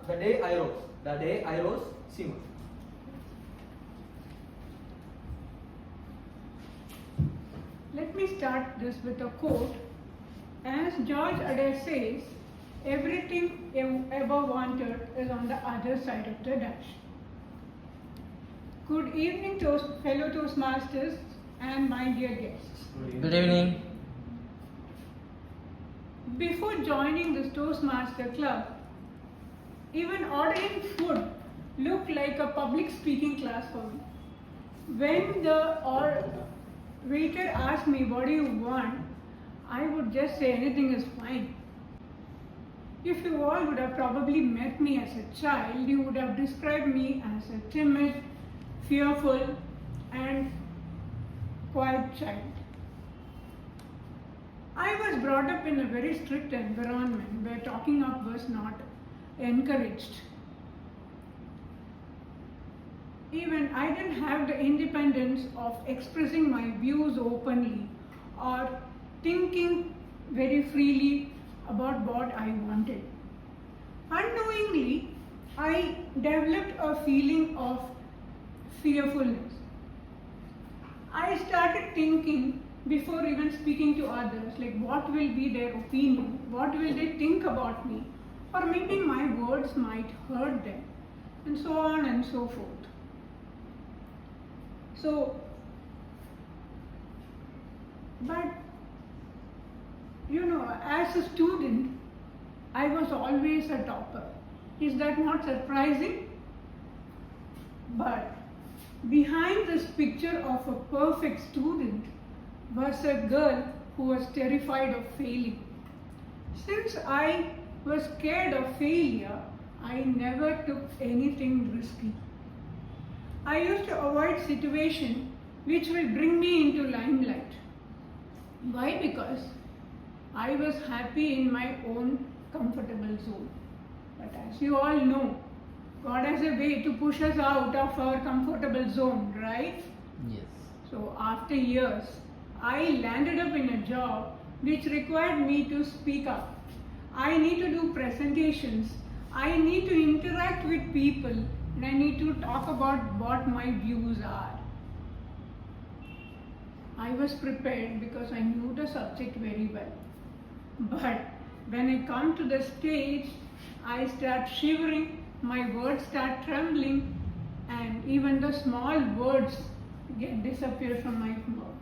The day I rose. The day I rose, Seema. Let me start this with a quote. As George Adair says, everything you ever wanted is on the other side of the dash. Good evening, fellow Toastmasters and my dear guests. Good evening. Before joining this Toastmaster Club, even ordering food looked like a public speaking class for me. When the waiter asked me, "What do you want?" I would just say, "Anything is fine." If you all would have probably met me as a child, you would have described me as a timid, fearful, and quiet child. I was brought up in a very strict environment where talking up was not encouraged. Even I didn't have the independence of expressing my views openly or thinking very freely about what I wanted. Unknowingly, I developed a feeling of fearfulness. I started thinking before even speaking to others, like what will be their opinion, what will they think about me, or maybe my words might hurt them, and so on and so forth. But as a student, I was always a topper. Is that not surprising? But behind this picture of a perfect student was a girl who was terrified of failing. Since I was scared of failure, I never took anything risky. I used to avoid situations which will bring me into limelight. Why? Because I was happy in my own comfortable zone. But as you all know, God has a way to push us out of our comfortable zone, right? Yes. So after years, I landed up in a job which required me to speak up. I need to do presentations. I need to interact with people, and I need to talk about what my views are. I was prepared because I knew the subject very well. But when I come to the stage, I start shivering, my words start trembling, and even the small words disappear from my mouth.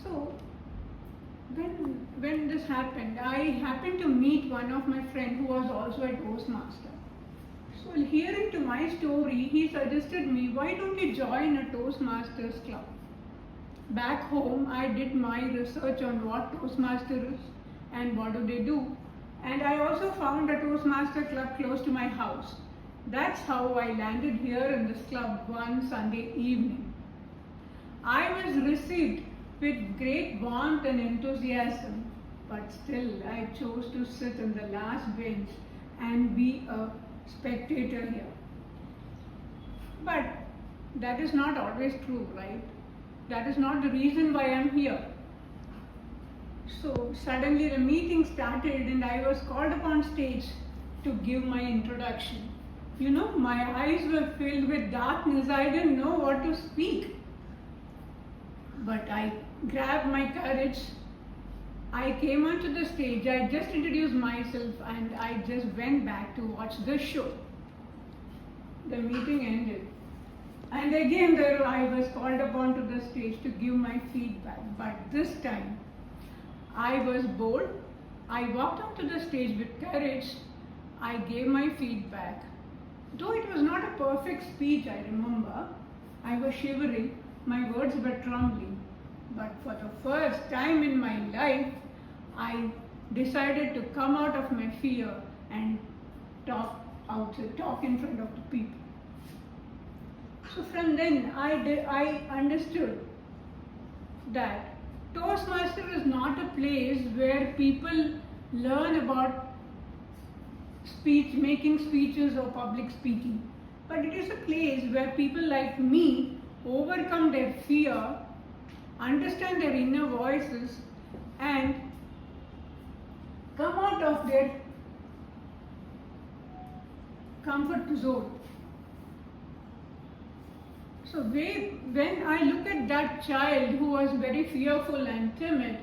So, when this happened, I happened to meet one of my friends who was also a Toastmaster. So, hearing to my story, he suggested me, "Why don't you join a Toastmasters Club?" Back home, I did my research on what Toastmaster is and what do they do. And I also found a Toastmaster Club close to my house. That's how I landed here in this club one Sunday evening. I was received with great warmth and enthusiasm, but still I chose to sit in the last bench and be a spectator here. But that is not always true, right? That is not the reason why I'm here. So suddenly the meeting started and I was called upon stage to give my introduction. My eyes were filled with darkness. I didn't know what to speak. But I grabbed my courage. I came onto the stage. I just introduced myself and I just went back to watch the show. The meeting ended. And again I was called upon to the stage to give my feedback. But this time, I was bold. I walked onto the stage with courage. I gave my feedback. Though it was not a perfect speech, I remember, I was shivering, my words were trembling. But for the first time in my life, I decided to come out of my fear and talk in front of the people. So from then, I understood that Toastmaster is not a place where people learn about making speeches or public speaking, but it is a place where people like me overcome their fear, understand their inner voices, and come out of their comfort zone. So when I look at that child who was very fearful and timid,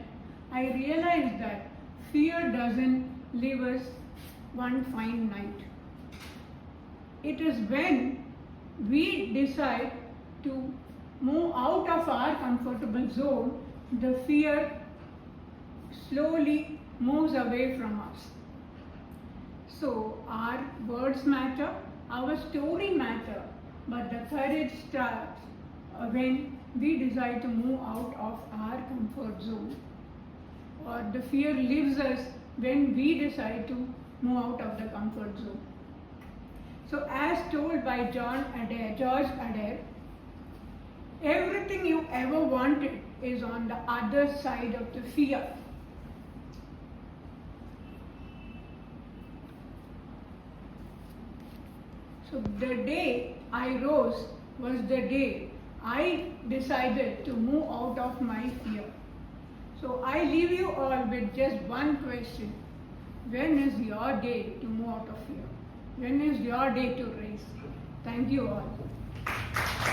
I realized that fear doesn't leave us one fine night. It is when we decide to move out of our comfortable zone, the fear slowly moves away from us. So our words matter, our story matter, but the courage starts when we decide to move out of our comfort zone. Or the fear leaves us when we decide to move out of the comfort zone. So as told by George Adair, everything you ever wanted is on the other side of the fear. So the day I rose was the day I decided to move out of my fear. So I leave you all with just one question. When is your day to move out of fear? When is your day to race? Thank you all.